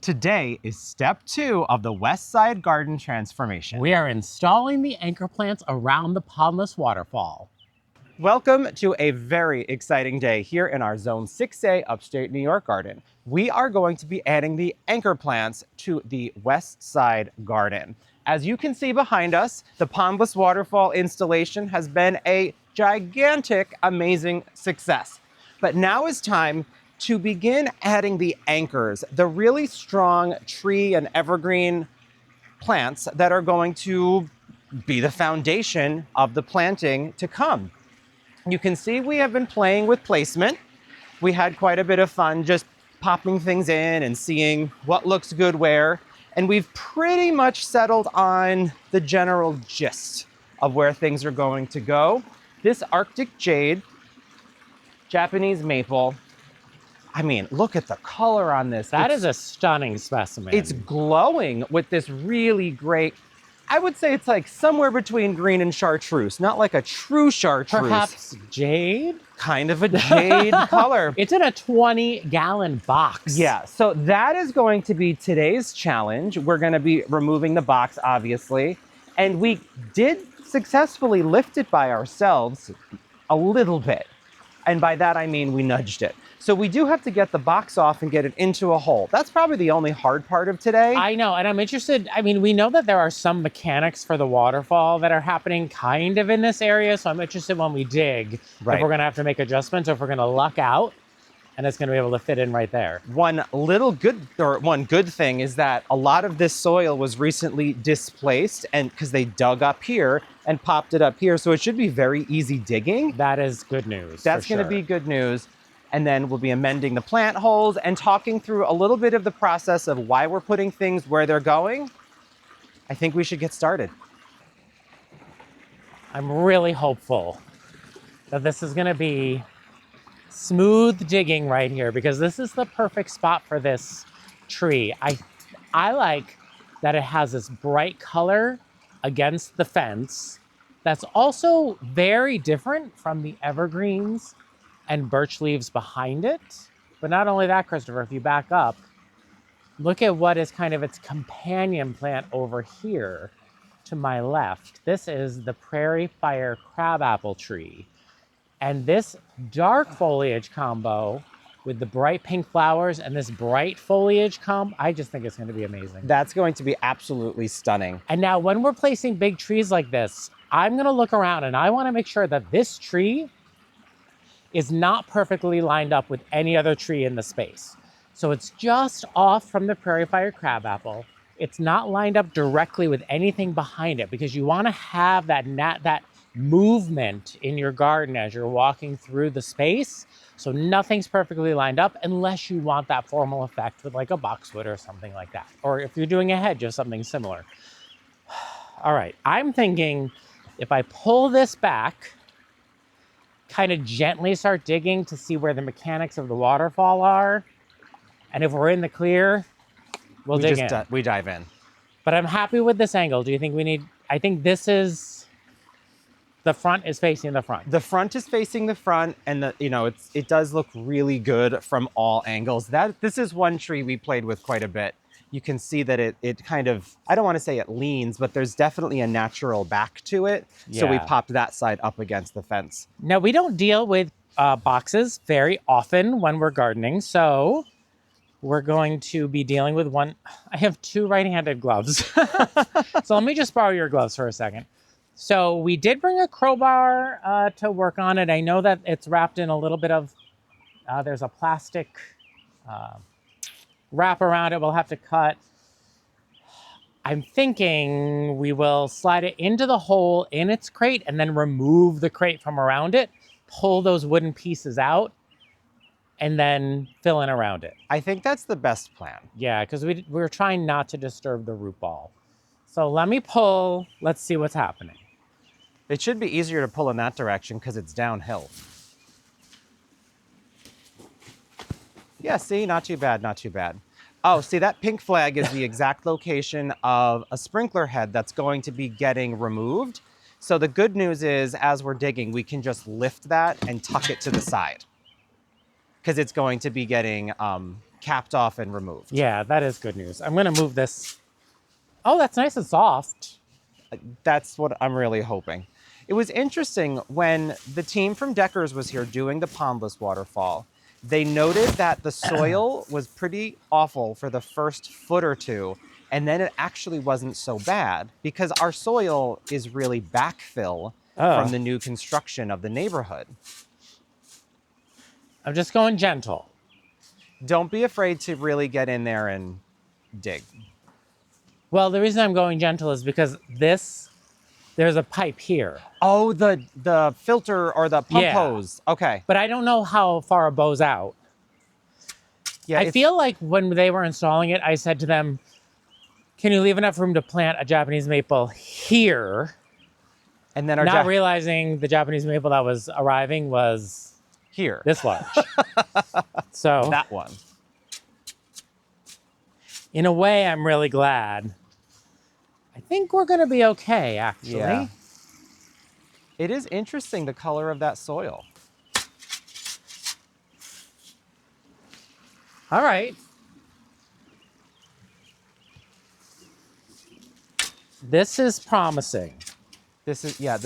Today is step 2 of the Westside Garden transformation. We are installing the anchor plants around the Pondless Waterfall. Welcome to a very exciting day here in our Zone 6A upstate New York garden. We are going to be adding the anchor plants to the Westside Garden. As you can see behind us, the Pondless Waterfall installation has been a gigantic, amazing success. But now is time to begin adding the anchors, the really strong tree and evergreen plants that are going to be the foundation of the planting to come. You can see we have been playing with placement. We had quite a bit of fun just popping things in and seeing what looks good where. And we've pretty much settled on the general gist of where things are going to go. This Arctic Jade, Japanese maple, I mean, look at the color on this. That is a stunning specimen. It's glowing with this really great, I would say it's like somewhere between green and chartreuse, not like a true chartreuse. Perhaps jade? Kind of a jade color. It's in a 20-gallon box. Yeah, so that is going to be today's challenge. We're going to be removing the box, obviously. And we did successfully lift it by ourselves a little bit. And by that, I mean we nudged it. So we do have to get the box off and get it into a hole. That's probably the only hard part of today. I know, and I'm interested. I mean, we know that there are some mechanics for the waterfall that are happening kind of in this area. So I'm interested when we dig, if we're going to have to make adjustments or if we're going to luck out and it's going to be able to fit in right there. One good thing is that a lot of this soil was recently displaced and because they dug up here and popped it up here. So it should be very easy digging. That is good news. That's going to be good news. And then we'll be amending the plant holes and talking through a little bit of the process of why we're putting things where they're going. I think we should get started. I'm really hopeful that this is going to be smooth digging right here because this is the perfect spot for this tree. I like that it has this bright color against the fence that's also very different from the evergreens and birch leaves behind it. But not only that, Christopher, if you back up, look at what is kind of its companion plant over here to my left. This is the prairie fire crabapple tree. And this dark foliage combo with the bright pink flowers and this bright foliage combo, I just think it's going to be amazing. That's going to be absolutely stunning. And now when we're placing big trees like this, I'm going to look around and I want to make sure that this tree is not perfectly lined up with any other tree in the space. So it's just off from the prairie fire crabapple. It's not lined up directly with anything behind it because you want to have that movement in your garden as you're walking through the space. So nothing's perfectly lined up unless you want that formal effect with like a boxwood or something like that. Or if you're doing a hedge or something similar. All right, I'm thinking if I pull this back, kind of gently start digging to see where the mechanics of the waterfall are. And if we're in the clear, we'll dig in. We dive in. But I'm happy with this angle. Do you think we need, I think this is, the front is facing the front. The front is facing the front and it does look really good from all angles. This is one tree we played with quite a bit. You can see that it kind of, I don't want to say it leans, but there's definitely a natural back to it. Yeah. So we popped that side up against the fence. Now, we don't deal with boxes very often when we're gardening. So we're going to be dealing with one. I have 2 right-handed gloves. So let me just borrow your gloves for a second. So we did bring a crowbar to work on it. I know that it's wrapped in a little bit of, there's a plastic wrap around it. We'll have to cut. I'm thinking we will slide it into the hole in its crate and then remove the crate from around it, pull those wooden pieces out, and then fill in around it. I think that's the best plan. Yeah, because we're trying not to disturb the root ball. So let me pull. Let's see what's happening. It should be easier to pull in that direction because it's downhill. Yeah, see, not too bad, not too bad. Oh, see, that pink flag is the exact location of a sprinkler head that's going to be getting removed. So the good news is, as we're digging, we can just lift that and tuck it to the side because it's going to be getting capped off and removed. Yeah, that is good news. I'm gonna move this. Oh, that's nice and soft. That's what I'm really hoping. It was interesting when the team from Deckers was here doing the Pondless Waterfall. They noted that the soil was pretty awful for the first foot or two, and then it actually wasn't so bad because our soil is really backfill from the new construction of the neighborhood. I'm just going gentle. Don't be afraid to really get in there and dig. Well, the reason I'm going gentle is because there's a pipe here. Oh, the filter or the pump Yeah. hose. Okay. But I don't know how far it bows out. Yeah, I feel like when they were installing it, I said to them, can you leave enough room to plant a Japanese maple here? and then Not realizing the Japanese maple that was arriving was here. this large. So That one. in a way, I'm really glad. I think we're going to be okay, actually. Yeah. It is interesting, the color of that soil. All right. This is promising. This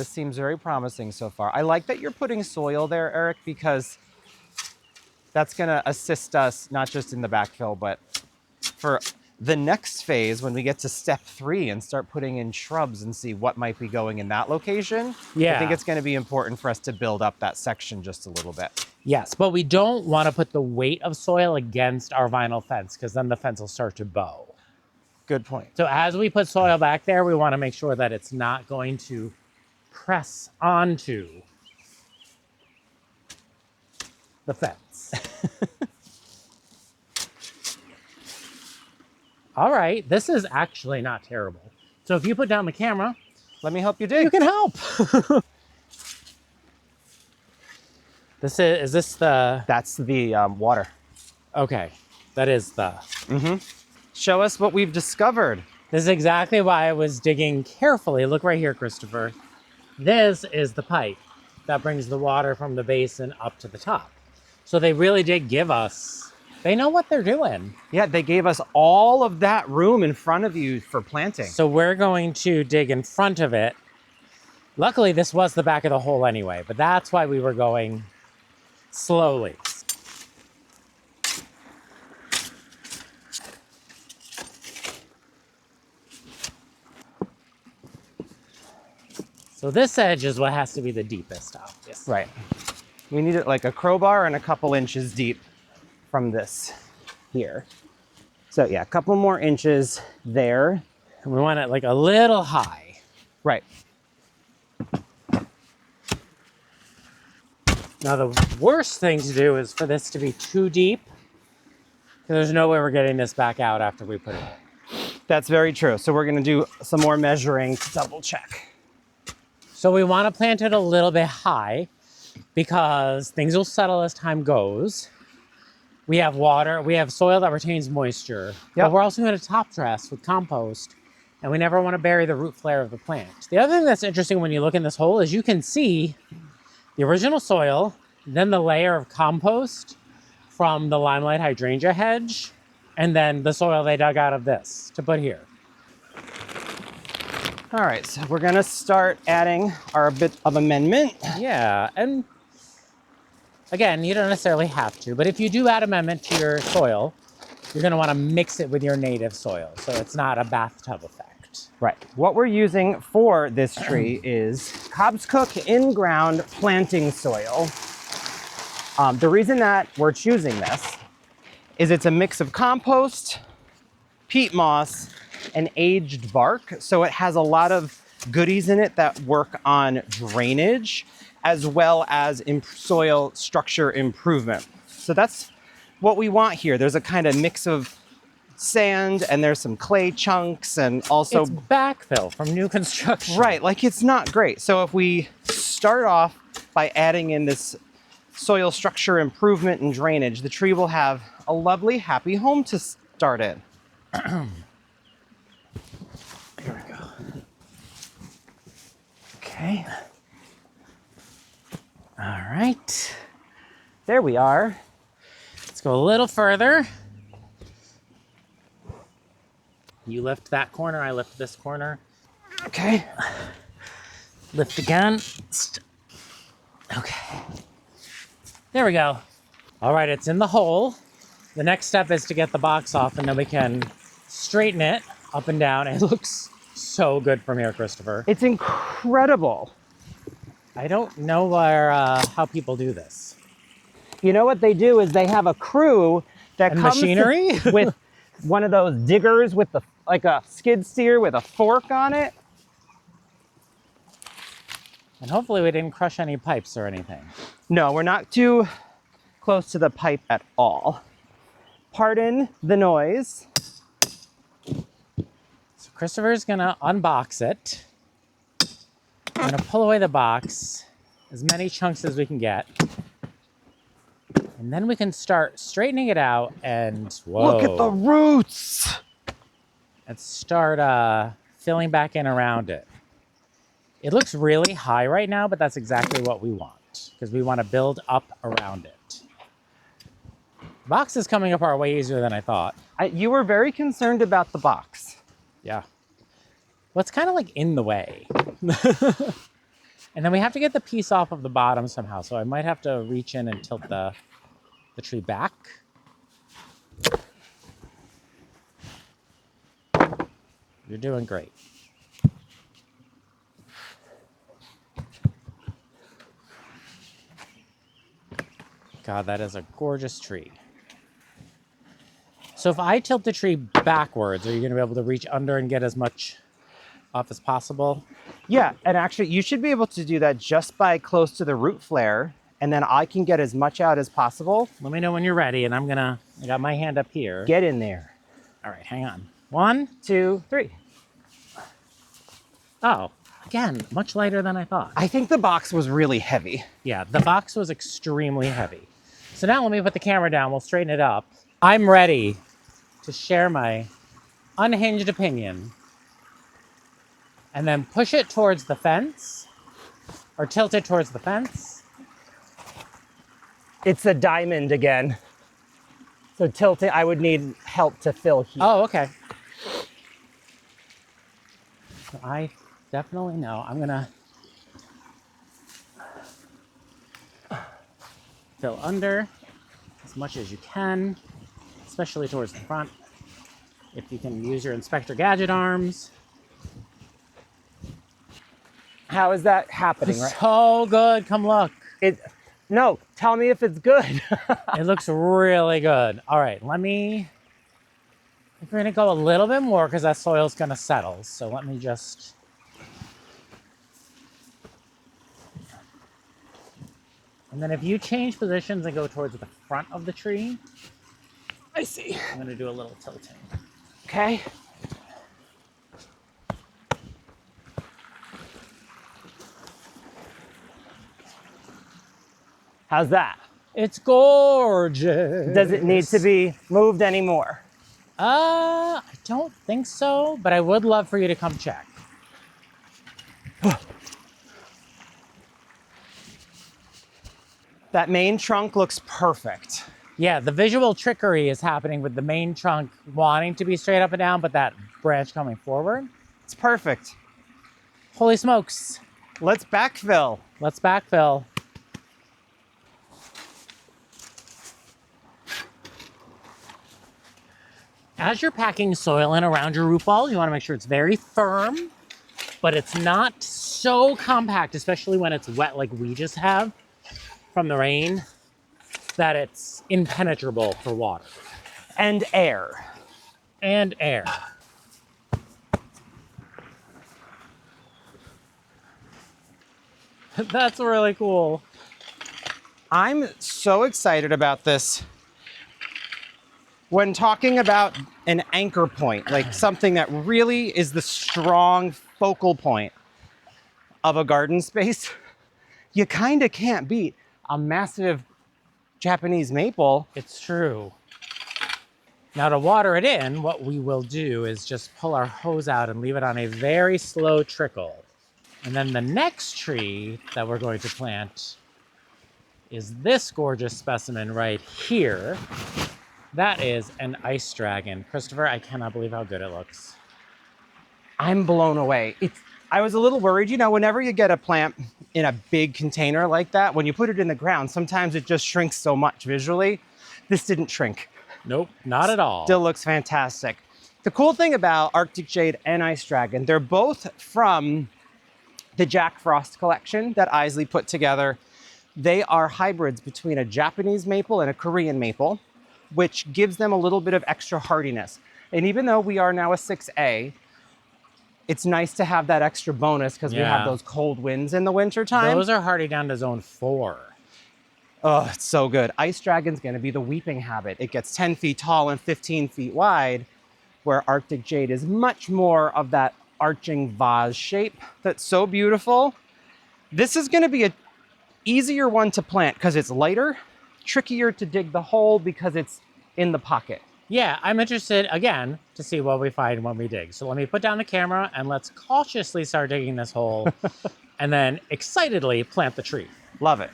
seems very promising so far. I like that you're putting soil there, Eric, because that's going to assist us not just in the backfill, but for the next phase when we get to step 3 and start putting in shrubs and see what might be going in that location. Yeah. I think it's going to be important for us to build up that section just a little bit. Yes, but we don't want to put the weight of soil against our vinyl fence because then the fence will start to bow. Good point. So as we put soil back there, we want to make sure that it's not going to press onto the fence. All right, this is actually not terrible. So if you put down the camera, Let me help you dig. you can help. Is this the, That's the water. okay, that is the, Show us what we've discovered. this is exactly why I was digging carefully. Look right here, Christopher. This is the pipe that brings the water from the basin up to the top. So they really did give us, they know what they're doing. Yeah, they gave us all of that room in front of you for planting. So we're going to dig in front of it. Luckily, this was the back of the hole anyway, but that's why we were going slowly. So this edge is what has to be the deepest, obviously. Right. We need it like a crowbar and a couple inches deep from this here. So yeah, a couple more inches there. And we want it like a little high. Right. Now the worst thing to do is for this to be too deep, because there's no way we're getting this back out after we put it in. That's very true. So we're gonna do some more measuring to double check. So we want to plant it a little bit high because things will settle as time goes. We have water, we have soil that retains moisture, Yep. but we're also going to top dress with compost, and we never want to bury the root flare of the plant. The other thing that's interesting when you look in this hole is you can see the original soil, then the layer of compost from the limelight hydrangea hedge, and then the soil they dug out of this to put here. All right, so we're gonna start adding our bit of amendment. Yeah, and again, you don't necessarily have to, but if you do add amendment to your soil, you're going to want to mix it with your native soil, so it's not a bathtub effect. Right. What we're using for this tree is Cobscook in-ground planting soil. The reason that we're choosing this is it's a mix of compost, peat moss, and aged bark. So it has a lot of goodies in it that work on drainage as well as soil structure improvement. So that's what we want here. There's a kind of mix of sand and there's some clay chunks and also It's backfill from new construction. right, like it's not great. So if we start off by adding in this soil structure improvement and drainage, the tree will have a lovely, happy home to start in. Here we go. Okay, All right. there we are. Let's go a little further. You lift that corner, I lift this corner. Okay. Lift again. Okay. There we go. All right, it's in the hole. The next step is to get the box off, and then we can straighten it up and down. It looks so good from here, Christopher. It's incredible. I don't know how people do this. You know what they do is they have a crew that And comes machinery? with one of those diggers with like a skid steer with a fork on it. And hopefully we didn't crush any pipes or anything. No, we're not too close to the pipe at all. Pardon the noise. So Christopher's gonna unbox it. I'm gonna pull away the box, as many chunks as we can get. And then we can start straightening it out and whoa. Look at the roots. And start filling back in around it. It looks really high right now, but that's exactly what we want because we want to build up around it. The box is coming apart way easier than I thought. You were very concerned about the box. Yeah. Well, it's kind of like in the way. And then we have to get the piece off of the bottom somehow. So I might have to reach in and tilt the tree back. You're doing great. God, that is a gorgeous tree. So if I tilt the tree backwards, are you going to be able to reach under and get as much off as possible? Yeah, and actually you should be able to do that just by close to the root flare, and then I can get as much out as possible. Let me know when you're ready, and I got my hand up here. Get in there. All right, hang on. 1, 2, 3. Oh, again, much lighter than I thought. I think the box was really heavy. Yeah, the box was extremely heavy. So now let me put the camera down. We'll straighten it up. I'm ready to share my unhinged opinion. And then push it towards the fence or tilt it towards the fence. It's a diamond again. So tilt it, I would need help to fill here. Oh, okay. So I definitely know. I'm gonna fill under as much as you can, especially towards the front. If you can use your Inspector Gadget arms. How is that happening? Right? So good, come look. No, tell me if it's good. It looks really good. All right, I think we're gonna go a little bit more because that soil's gonna settle. So let me just. And then if you change positions and go towards the front of the tree. I see. I'm gonna do a little tilting. Okay. How's that? It's gorgeous. Does it need to be moved anymore? I don't think so, but I would love for you to come check. That main trunk looks perfect. Yeah, the visual trickery is happening with the main trunk wanting to be straight up and down, but that branch coming forward. It's perfect. Holy smokes. Let's backfill. Let's backfill. As you're packing soil in around your root balls, you want to make sure it's very firm, but it's not so compact, especially when it's wet like we just have from the rain, that it's impenetrable for water. And air. And air. That's really cool. I'm so excited about this. When talking about an anchor point, like something that really is the strong focal point of a garden space, you kind of can't beat a massive Japanese maple. It's true. Now to water it in, what we will do is just pull our hose out and leave it on a very slow trickle. And then the next tree that we're going to plant is this gorgeous specimen right here. That is an ice dragon. Christopher, I cannot believe how good it looks. I'm blown away. I was a little worried, you know, whenever you get a plant in a big container like that, when you put it in the ground, sometimes it just shrinks so much visually. This didn't shrink. Nope, not at all. Still looks fantastic. The cool thing about Arctic Jade and Ice Dragon, they're both from the Jack Frost collection that Isley put together. They are hybrids between a Japanese maple and a Korean maple, which gives them a little bit of extra hardiness. And even though we are now a 6A, it's nice to have that extra bonus because we have those cold winds in the wintertime. Those are hardy down to zone 4. Oh, it's so good. Ice Dragon's gonna be the weeping habit. It gets 10 feet tall and 15 feet wide, where Arctic Jade is much more of that arching vase shape that's so beautiful. This is gonna be an easier one to plant because it's lighter, trickier to dig the hole because it's in the pocket. Yeah, I'm interested, again, to see what we find when we dig. So let me put down the camera and let's cautiously start digging this hole and then excitedly plant the tree. Love it.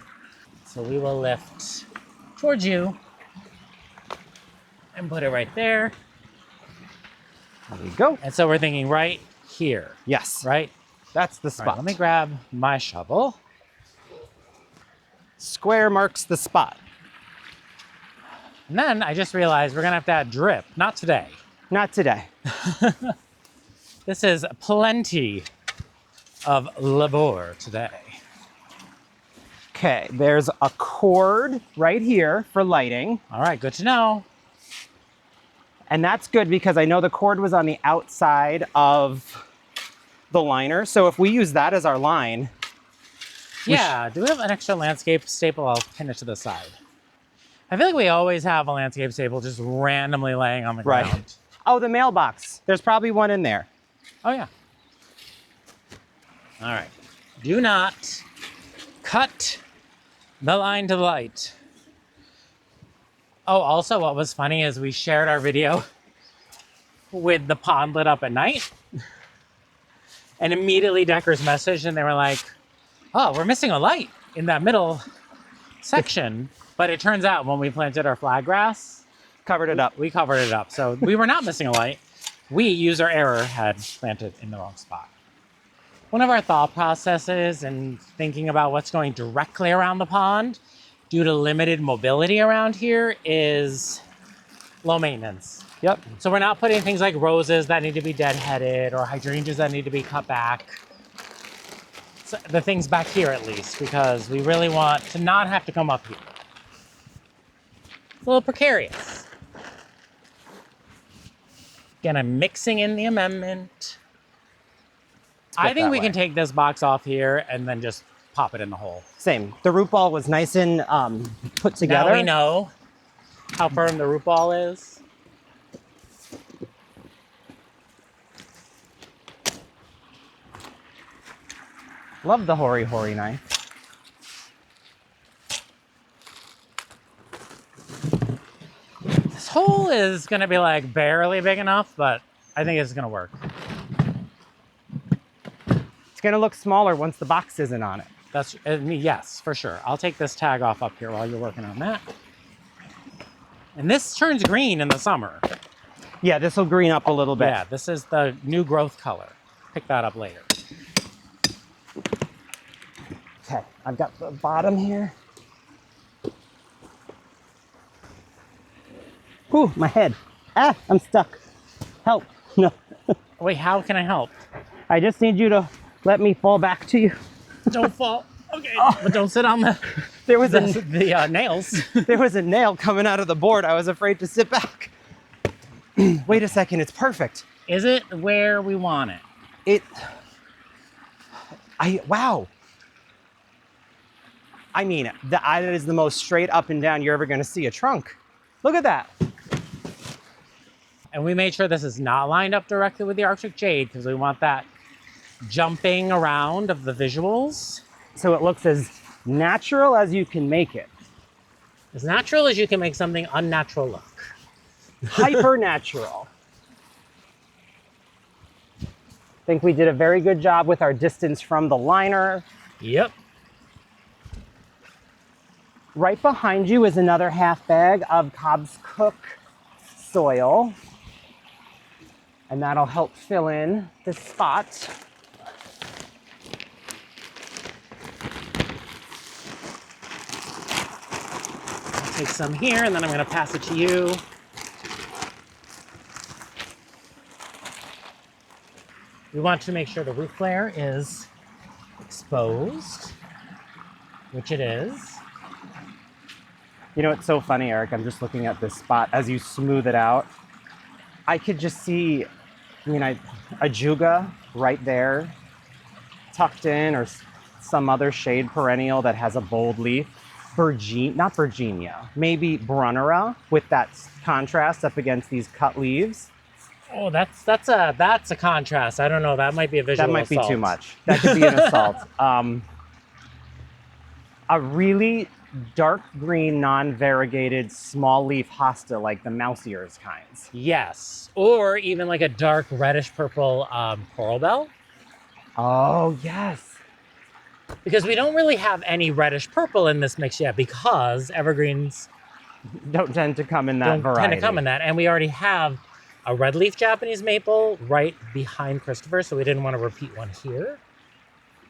So we will lift towards you and put it right there. There you go. And so we're thinking right here. Yes. Right? That's the All spot. right, let me grab my shovel. Square marks the spot. And then I just realized we're gonna have to add drip. Not today. Not today. This is plenty of labor today. Okay, there's a cord right here for lighting. All right, good to know. And that's good because I know the cord was on the outside of the liner. So if we use that as our line. Yeah, do we have an extra landscape staple? I'll pin it to the side. I feel like we always have a landscape staple just randomly laying on the ground. Right. Oh, the mailbox. There's probably one in there. Oh, yeah. All right. Do not cut the line to the light. Oh, also what was funny is we shared our video with the pond lit up at night. And immediately Deckers messaged and they were like, oh, we're missing a light in that middle section. But it turns out when we planted our flag grass, Covered it up. we covered it up. So we were not missing a light. We, user error, had planted in the wrong spot. One of our thought processes and thinking about what's going directly around the pond due to limited mobility around here is low maintenance. Yep. So we're not putting things like roses that need to be deadheaded or hydrangeas that need to be cut back. So the things back here at least, because we really want to not have to come up here. It's a little precarious. Again, I'm mixing in the amendment. I think we can take this box off here and then just pop it in the hole. Same. The root ball was nice and put together. Now we know how firm the root ball is. Love the hoary knife. This hole is gonna be like barely big enough, but I think it's gonna work. It's gonna look smaller once the box isn't on it. That's, yes, for sure. I'll take this tag off up here while you're working on that. And this turns green in the summer. Yeah, this will green up a little bit. Yeah, this is the new growth color. Pick that up later. Okay, I've got the bottom here. Ooh, my head. Ah, I'm stuck. Help. No. Wait, how can I help? I just need you to let me fall back to you. Don't fall. Okay, but don't sit on the nails. There was a nail coming out of the board. I was afraid to sit back. Wait a second, it's perfect. Is it where we want it? Wow. I mean, that is the most straight up and down you're ever gonna see a trunk. Look at that. And we made sure this is not lined up directly with the Arctic Jade because we want that jumping around of the visuals. So it looks as natural as you can make it. As natural as you can make something unnatural look. Hyper natural. I think we did a very good job with our distance from the liner. Yep. Right behind you is another half bag of Cobscook soil. And that'll help fill in this spot. I'll take some here and then I'm gonna pass it to you. We want to make sure the roof layer is exposed, which it is. You know, it's so funny, Eric. I'm just looking at this spot as you smooth it out. I could just see, a juga right there, tucked in, or some other shade perennial that has a bold leaf. Not Virginia, maybe Brunnera with that contrast up against these cut leaves. Oh, that's a contrast. I don't know. That might be a visual That might assault. be too much. That could be an assault. A really dark green, non-variegated, small leaf hosta, like the mouse ears kinds. Yes, or even like a dark reddish purple coral bell. Oh, yes. Because we don't really have any reddish purple in this mix yet because evergreens Don't tend to come in that don't variety. tend to come in that. And we already have a red leaf Japanese maple right behind Christopher, so we didn't want to repeat one here.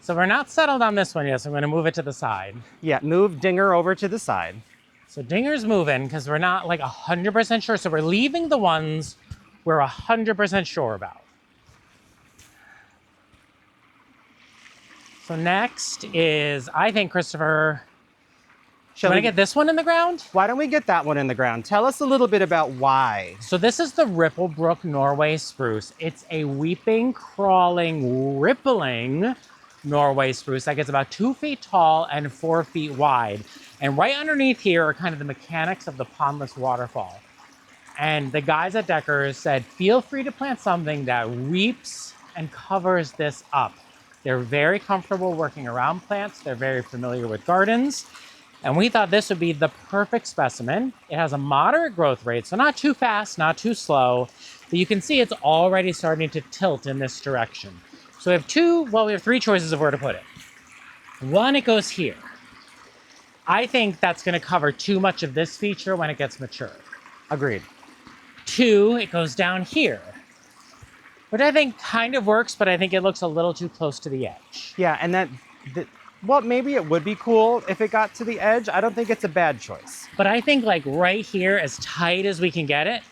So we're not settled on this one yet, so I'm going to move it to the side. Yeah, move Dinger over to the side. So Dinger's moving because we're not like 100% sure. So we're leaving the ones we're 100% sure about. So next is, I think, Christopher, Shall want we to get this one in the ground? Why don't we get that one in the ground? Tell us a little bit about why. So this is the Ripplebrook Norway Spruce. It's a weeping, crawling, rippling Norway Spruce that gets about 2 feet tall and 4 feet wide. And right underneath here are kind of the mechanics of the Pondless Waterfall. And the guys at Deckers said, feel free to plant something that weeps and covers this up. They're very comfortable working around plants. They're very familiar with gardens. And we thought this would be the perfect specimen. It has a moderate growth rate, so not too fast, not too slow. But you can see it's already starting to tilt in this direction. So we have 3 choices of where to put it. One, it goes here. I think that's going to cover too much of this feature when it gets mature. Agreed. 2, it goes down here, which I think kind of works, but I think it looks a little too close to the edge. Yeah, and well, maybe it would be cool if it got to the edge. I don't think it's a bad choice. But I think like right here, as tight as we can get it,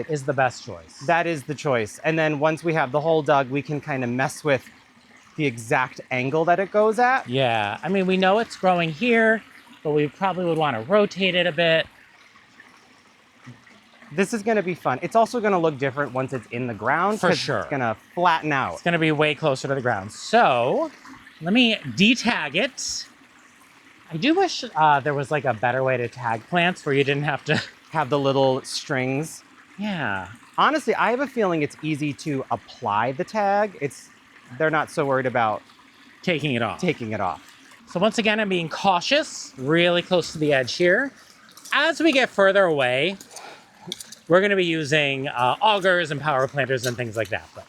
is the best choice. That is the choice. And then once we have the hole dug, we can kind of mess with the exact angle that it goes at. Yeah, I mean, we know it's growing here, but we probably would want to rotate it a bit. This is going to be fun. It's also going to look different once it's in the ground. For sure. It's going to flatten out. It's going to be way closer to the ground. So let me detag it. I do wish there was like a better way to tag plants where you didn't have to have the little strings. Yeah. Honestly, I have a feeling it's easy to apply the tag. They're not so worried about taking it off. So once again, I'm being cautious, really close to the edge here. As we get further away, we're going to be using augers and power planters and things like that. But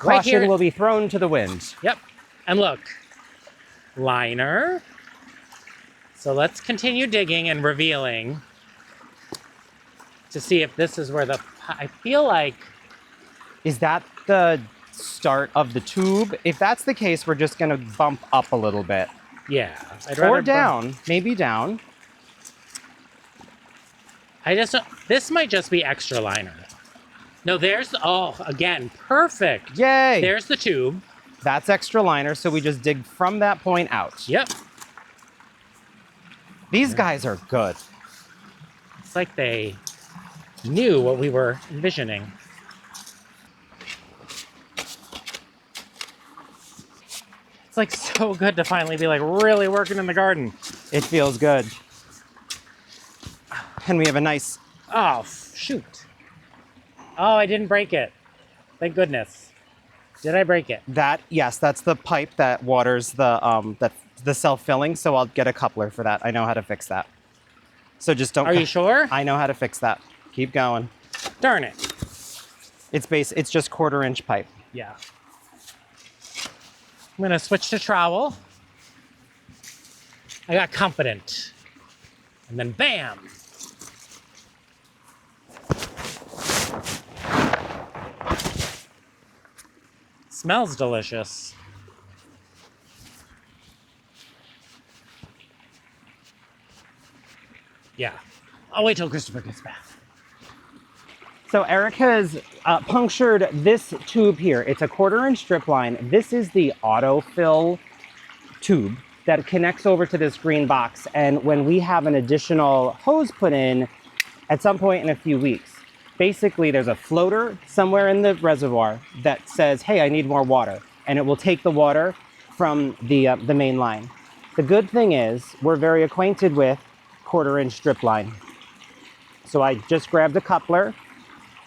right Caution here, will be thrown to the wind. Yep. And look, liner. So let's continue digging and revealing to see if this is where I feel like. Is that the start of the tube? If that's the case, we're just going to bump up a little bit. Yeah. Or down, maybe down. This might just be extra liner. No, again, perfect. Yay. There's the tube. That's extra liner, so we just dig from that point out. Yep. These guys are good. It's like they knew what we were envisioning. It's like so good to finally be like really working in the garden. It feels good. And we have a nice... Oh, shoot. Oh, I didn't break it. Thank goodness. Did I break it? Yes, that's the pipe that waters the self-filling, so I'll get a coupler for that. I know how to fix that. So just don't... Are you sure? I know how to fix that. Keep going. Darn it. It's just 1/4 inch pipe. Yeah. I'm gonna switch to trowel. I got confident. And then bam. Smells delicious. Yeah. I'll wait till Christopher gets back. So Eric has punctured this tube here. It's a 1/4-inch strip line. This is the autofill tube that connects over to this green box. And when we have an additional hose put in at some point in a few weeks, basically there's a floater somewhere in the reservoir that says, hey, I need more water. And it will take the water from the main line. The good thing is we're very acquainted with 1/4-inch strip line. So I just grabbed a coupler.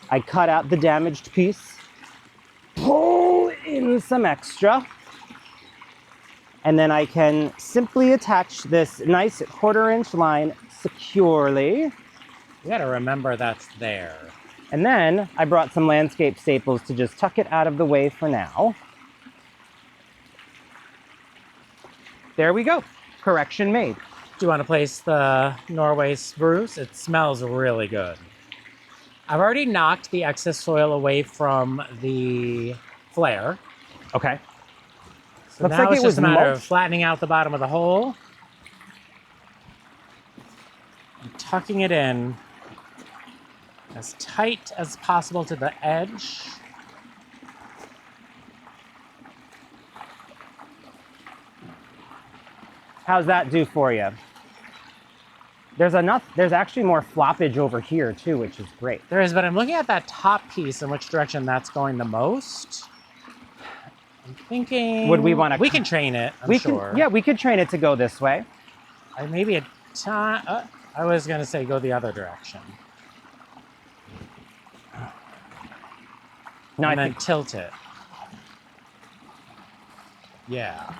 I cut out the damaged piece, pull in some extra, and then I can simply attach this nice 1/4-inch line securely. You gotta remember that's there. And then I brought some landscape staples to just tuck it out of the way for now. There we go. Correction made. Do you want to place the Norway Spruce? It smells really good. I've already knocked the excess soil away from the flare. Okay. So Looks now like it's it just was a matter of mulch. flattening out the bottom of the hole and tucking it in as tight as possible to the edge. How's that do for you? There's actually more floppage over here too, which is great. There is, but I'm looking at that top piece and which direction that's going the most. I'm thinking... Would we want to... We can train it, I'm sure. Yeah, we could train it to go this way. Maybe a time... I was going to say go the other direction. No, and I then think tilt it. Yeah.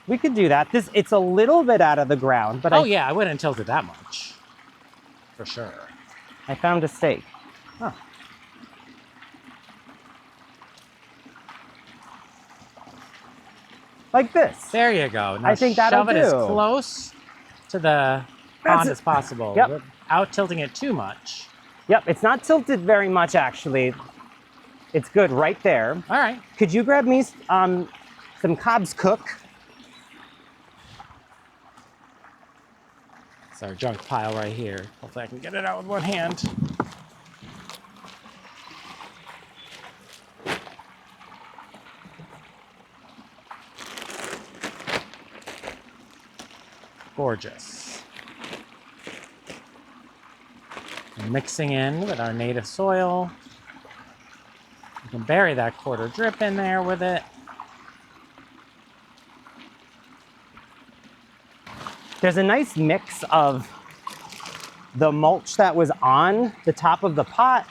we could do that. It's a little bit out of the ground, but yeah, I wouldn't tilt it that much. For sure. I found a stake. Huh. Like this. There you go. Now I think that'll shove it as do. close to the pond as possible. Yep. Without tilting it too much. Yep, it's not tilted very much actually. It's good right there. All right. Could you grab me some Cobscook? It's our junk pile right here. Hopefully I can get it out with one hand. Gorgeous. And mixing in with our native soil. You can bury that 1/4 drip in there with it. There's a nice mix of the mulch that was on the top of the pot,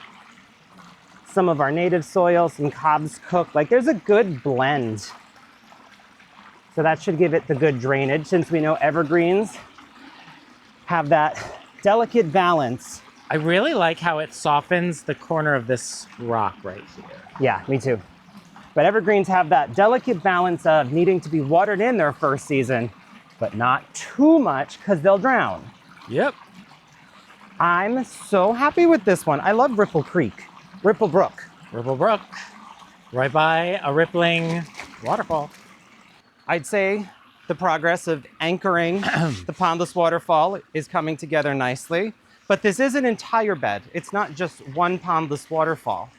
some of our native soil, some Cobscook. Like there's a good blend. So that should give it the good drainage, since we know evergreens have that delicate balance. I really like how it softens the corner of this rock right here. Yeah, me too. But evergreens have that delicate balance of needing to be watered in their first season, but not too much because they'll drown. Yep. I'm so happy with this one. I love Ripple Brook. Ripple Brook, right by a rippling waterfall. I'd say the progress of anchoring the Pondless Waterfall is coming together nicely, but this is an entire bed. It's not just one Pondless Waterfall.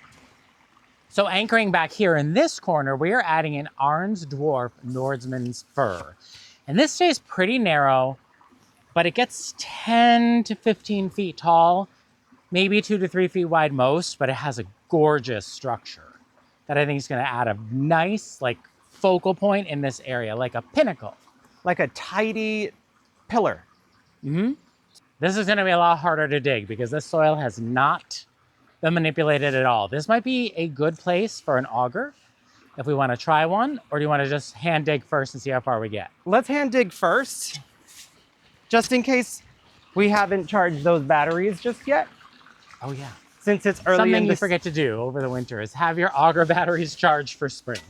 So anchoring back here in this corner, we are adding an orange dwarf Nordmann Fir. And this stays pretty narrow, but it gets 10 to 15 feet tall, maybe 2 to 3 feet wide most, but it has a gorgeous structure that I think is gonna add a nice like focal point in this area, like a pinnacle. Like a tidy pillar. Mm-hmm. This is gonna be a lot harder to dig because this soil has not been manipulated at all. This might be a good place for an auger if we wanna try one, or do you wanna just hand dig first and see how far we get? Let's hand dig first, just in case we haven't charged those batteries just yet. Oh yeah. Since it's early Something in you the forget to do over the winter is have your auger batteries charged for spring.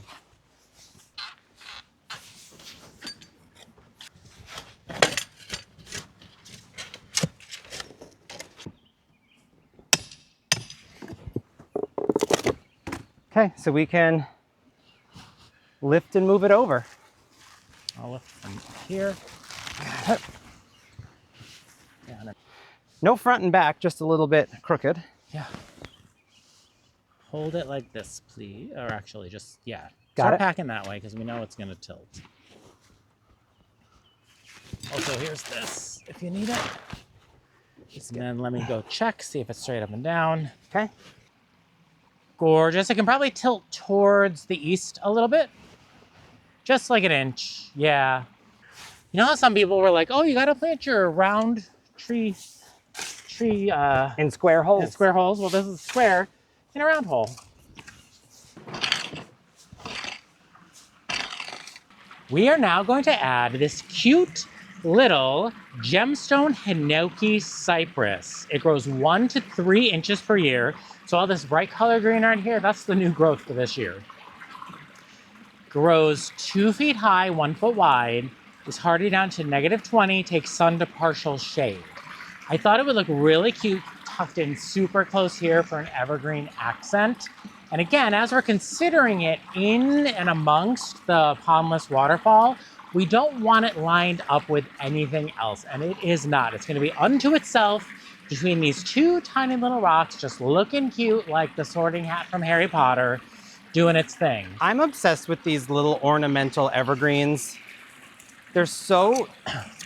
Okay, so we can lift and move it over. I'll lift from here. No front and back, just a little bit crooked. Yeah. Hold it like this, please. Or actually, just, yeah. Got Start it. packing that way because we know it's going to tilt. Also, here's this if you need it. And then let me go check, see if it's straight up and down. Okay. Gorgeous. It can probably tilt towards the east a little bit. Just like an inch. Yeah. You know how some people were like, oh, you got to plant your round tree In square holes. in square holes. Well, this is a square in a round hole. We are now going to add this cute little gemstone hinoki cypress. It grows 1 to 3 inches per year. So all this bright color green right here, that's the new growth for this year. Grows 2 feet high, 1 foot wide, is hardy down to -20, takes sun to partial shade. I thought it would look really cute, tucked in super close here for an evergreen accent. And again, as we're considering it in and amongst the Pondless Waterfall, we don't want it lined up with anything else, and it is not. It's gonna be unto itself between these 2 tiny little rocks, just looking cute like the sorting hat from Harry Potter, doing its thing. I'm obsessed with these little ornamental evergreens. They're so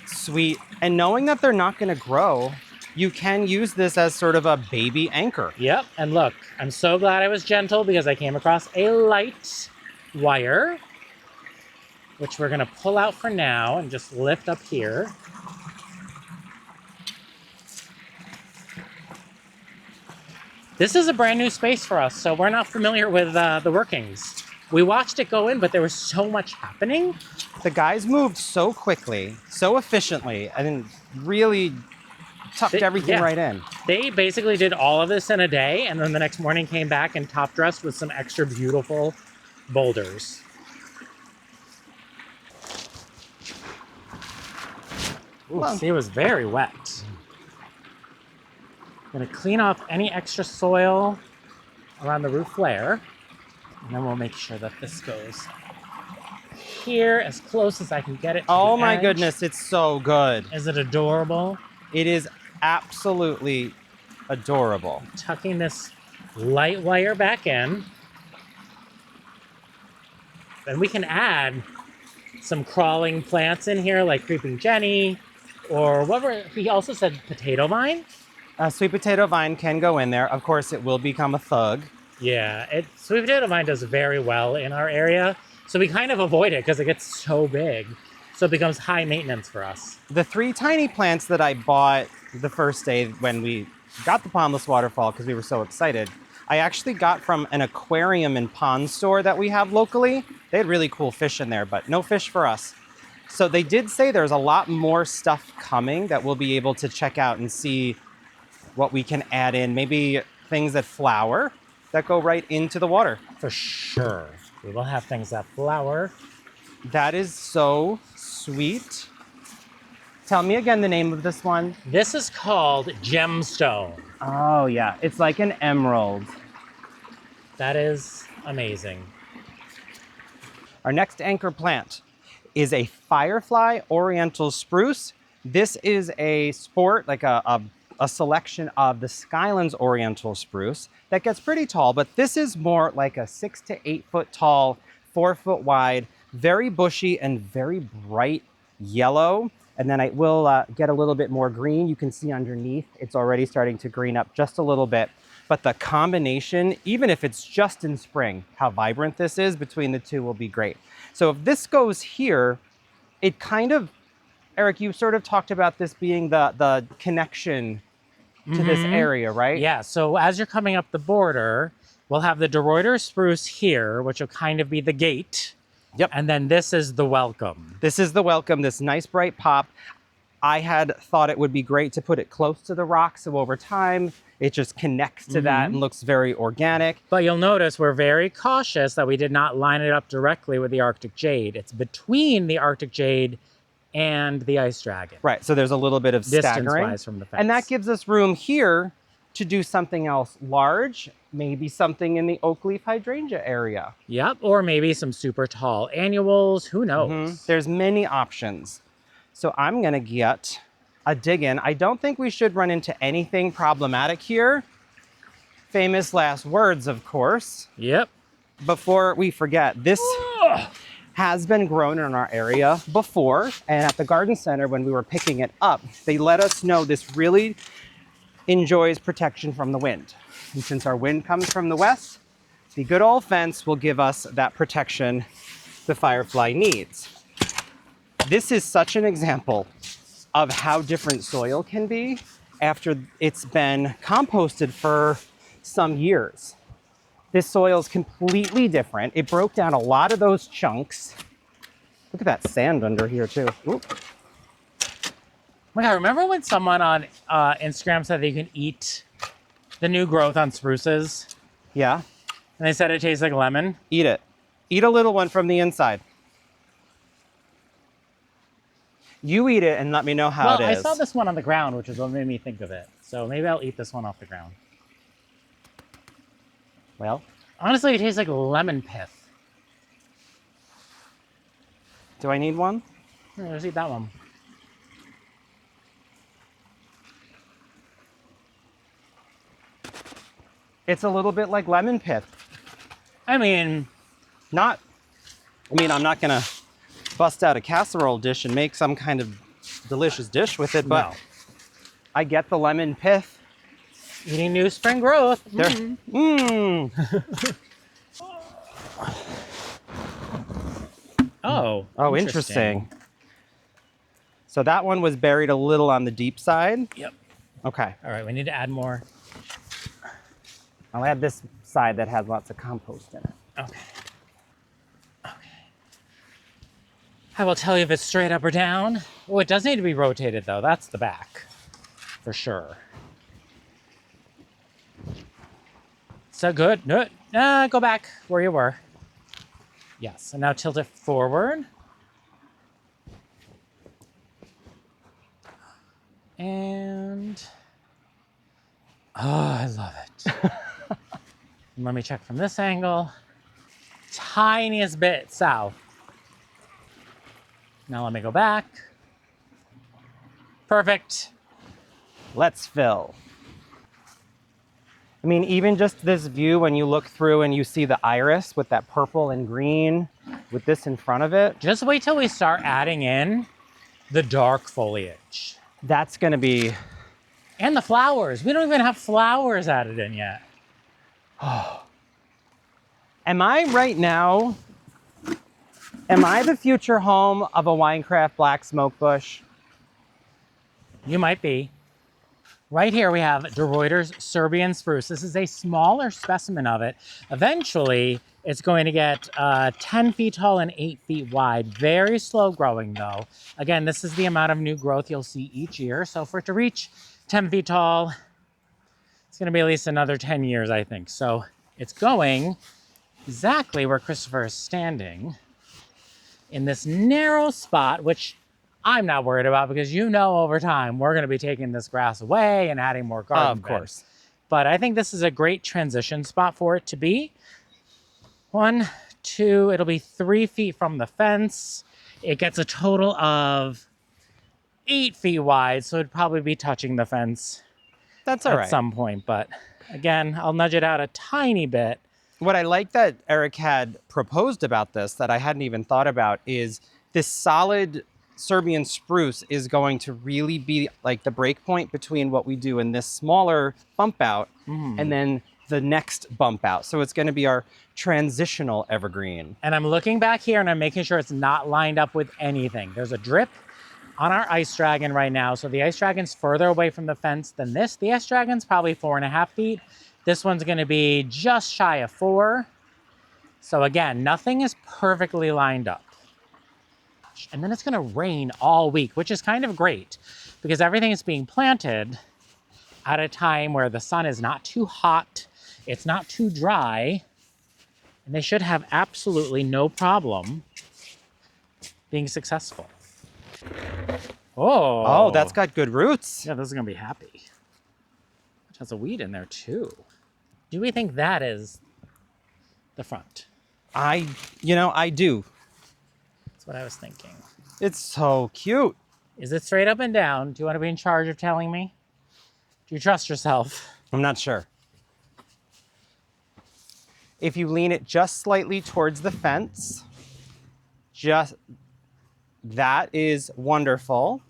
sweet. And knowing that they're not gonna grow, you can use this as sort of a baby anchor. Yep, and look, I'm so glad I was gentle because I came across a light wire, which we're gonna pull out for now and just lift up here. This is a brand new space for us, so we're not familiar with the workings. We watched it go in, but there was so much happening. The guys moved so quickly, so efficiently, and really tucked everything right in. They basically did all of this in a day, and then the next morning came back and top dressed with some extra beautiful boulders. Ooh, Well, see, it was very wet. Gonna clean off any extra soil around the roof flare, and then we'll make sure that this goes here as close as I can get it to oh the my edge. goodness, it's so good. Is it adorable? It is absolutely adorable. Tucking this light wire back in. Then we can add some crawling plants in here like creeping Jenny, or whatever. He also said potato vine. Sweet potato vine can go in there. Of course, it will become a thug. Yeah, sweet potato vine does very well in our area, so we kind of avoid it because it gets so big. So it becomes high maintenance for us. The 3 tiny plants that I bought the first day when we got the Pondless Waterfall, because we were so excited, I actually got from an aquarium and pond store that we have locally. They had really cool fish in there, but no fish for us. So they did say there's a lot more stuff coming that we'll be able to check out and see what we can add in. Maybe things that flower that go right into the water. For sure. We will have things that flower. That is so sweet. Tell me again the name of this one. This is called gemstone. Oh yeah, it's like an emerald. That is amazing. Our next anchor plant is a firefly Oriental Spruce. This is a sport, like a selection of the Skylands Oriental Spruce that gets pretty tall, but this is more like a 6 to 8 foot tall, 4 foot wide, very bushy and very bright yellow. And then I will get a little bit more green. You can see underneath, it's already starting to green up just a little bit. But the combination, even if it's just in spring, how vibrant this is between the two will be great. So if this goes here, it kind of, Eric, you sort of talked about this being the connection to this area, right? Yeah, so as you're coming up the border, we'll have the Norway Spruce here, which will kind of be the gate. Yep. And then this is the welcome. This is the welcome, this nice bright pop. I had thought it would be great to put it close to the rock, so over time, it just connects to that and looks very organic. But you'll notice we're very cautious that we did not line it up directly with the Arctic Jade. It's between the Arctic Jade and the Ice Dragon. Right, so there's a little bit of staggering. Distance-wise from the fence. And that gives us room here to do something else large, maybe something in the oak leaf hydrangea area. Yep, or maybe some super tall annuals, who knows? There's many options. So I'm gonna get a dig in. I don't think we should run into anything problematic here. Famous last words, of course. Yep. Before we forget, this has been grown in our area before, and at the garden center when we were picking it up, they let us know this really enjoys protection from the wind. And since our wind comes from the west, the good old fence will give us that protection the firefly needs. This is such an example of how different soil can be after it's been composted for some years. This soil is completely different. It broke down a lot of those chunks. Look at that sand under here too. Oop. Oh my God, remember when someone on Instagram said that you can eat the new growth on spruces? Yeah, And they said it tastes like lemon? eat it. Eat a little one from the inside. You eat it and let me know how it is. I saw this one on the ground, which is what made me think of it. So maybe I'll eat this one off the ground. Well, Honestly, it tastes like lemon pith. do I need one? Here, let's eat that one. It's a little bit like lemon pith. I mean, I'm not gonna bust out a casserole dish and make some kind of delicious dish with it, but no. I get the lemon pith. Eating new spring growth. There. Oh. Oh, interesting. So that one was buried a little on the deep side. Yep. Okay. All right, we need to add more. I'll add this side that has lots of compost in it. Okay. Okay. I will tell you if it's straight up or down. Oh, it does need to be rotated though. That's the back, for sure. So good. No, go back where you were. Yes, and now tilt it forward. And, oh, I love it. And let me check from this angle. Tiniest bit south. Now let me go back. Perfect. Let's fill. I mean, even just this view, when you look through and you see the iris with that purple and green, with this in front of it. Just wait till we start adding in the dark foliage. That's gonna be... And the flowers. We don't even have flowers added in yet. Am I right now, am I the future home of a Winecraft black smoke bush? You might be. Right here we have De Ruyter's Serbian Spruce. This is a smaller specimen of it. Eventually, it's going to get 10 feet tall and 8 feet wide. Very slow growing though. Again, this is the amount of new growth you'll see each year. So for it to reach 10 feet tall, it's gonna be at least another 10 years, I think. So it's going exactly where Christopher is standing in this narrow spot, which I'm not worried about because you know over time we're going to be taking this grass away and adding more garden Of course. bed. But I think this is a great transition spot for it to be. 1, 2, it'll be 3 feet from the fence. It gets a total of 8 feet wide, so it'd probably be touching the fence That's all at right. some point. But again, I'll nudge it out a tiny bit. What I like that Eric had proposed about this that I hadn't even thought about is this solid Serbian spruce is going to really be like the break point between what we do in this smaller bump out and then the next bump out. So it's going to be our transitional evergreen. And I'm looking back here and I'm making sure it's not lined up with anything. There's a drip on our ice dragon right now. So the ice dragon's further away from the fence than this. The ice dragon's probably 4.5 feet. This one's going to be just shy of 4. So again, nothing is perfectly lined up. And then it's going to rain all week, which is kind of great because everything is being planted at a time where the sun is not too hot, it's not too dry, and they should have absolutely no problem being successful. Oh, that's got good roots. Yeah, this is going to be happy. It has a weed in there too. Do we think that is the front? I do. That's what I was thinking. It's so cute. Is it straight up and down? Do you want to be in charge of telling me? Do you trust yourself? I'm not sure. If you lean it just slightly towards the fence, that is wonderful.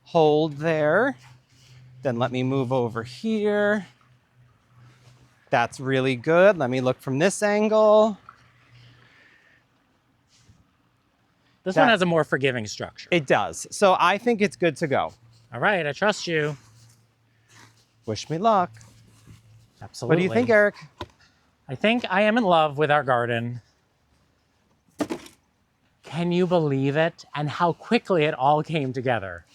Hold there. Then let me move over here. That's really good. Let me look from this angle. This one has a more forgiving structure. It does. So I think it's good to go. All right, I trust you. Wish me luck. Absolutely. What do you think, Eric? I think I am in love with our garden. Can you believe it? And how quickly it all came together.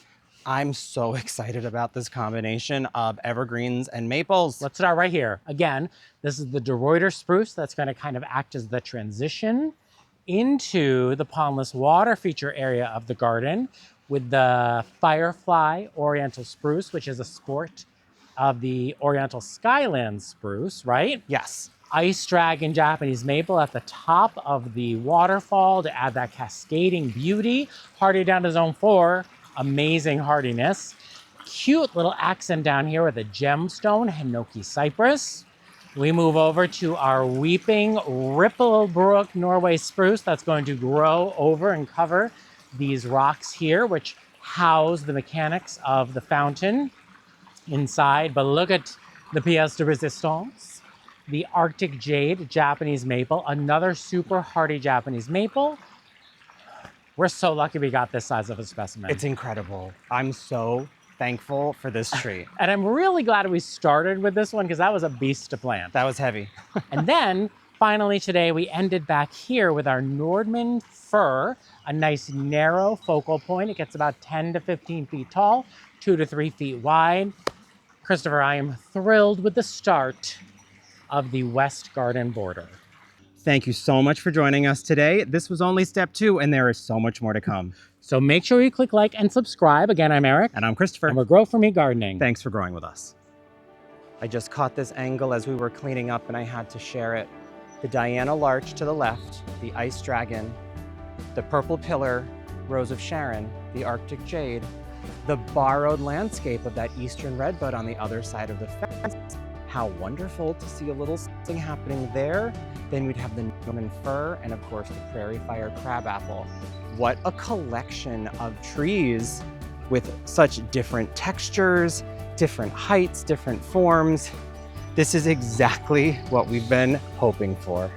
I'm so excited about this combination of evergreens and maples. Let's start right here. Again, this is the Norway Spruce that's going to kind of act as the transition into the Pondless Water feature area of the garden with the Firefly Oriental Spruce, which is a sport of the Oriental Skyland Spruce, right? Yes. Ice Dragon Japanese Maple at the top of the waterfall to add that cascading beauty. Hardy down to zone 4, amazing hardiness. Cute little accent down here with a gemstone Hinoki cypress. We move over to our Weeping Ripplebrook Norway Spruce that's going to grow over and cover these rocks here, which house the mechanics of the fountain inside. But look at the pièce de résistance. The Arctic Jade Japanese Maple, another super hardy Japanese maple. We're so lucky we got this size of a specimen. It's incredible. I'm so thankful for this tree. And I'm really glad we started with this one because that was a beast to plant. That was heavy. And then finally today we ended back here with our Nordmann Fir, a nice narrow focal point. It gets about 10 to 15 feet tall, 2 to 3 feet wide. Christopher, I am thrilled with the start of the West Garden border. Thank you so much for joining us today. This was only step 2 and there is so much more to come. So make sure you click like and subscribe. Again, I'm Eric. And I'm Christopher. And we're Grow For Me Gardening. Thanks for growing with us. I just caught this angle as we were cleaning up and I had to share it. The Diana Larch to the left, the Ice Dragon, the Purple Pillar, Rose of Sharon, the Arctic Jade, the borrowed landscape of that Eastern Redbud on the other side of the fence. How wonderful to see a little thing happening there. Then we'd have the Nordmann Fir and of course the Prairie Fire Crabapple. What a collection of trees with such different textures, different heights, different forms. This is exactly what we've been hoping for.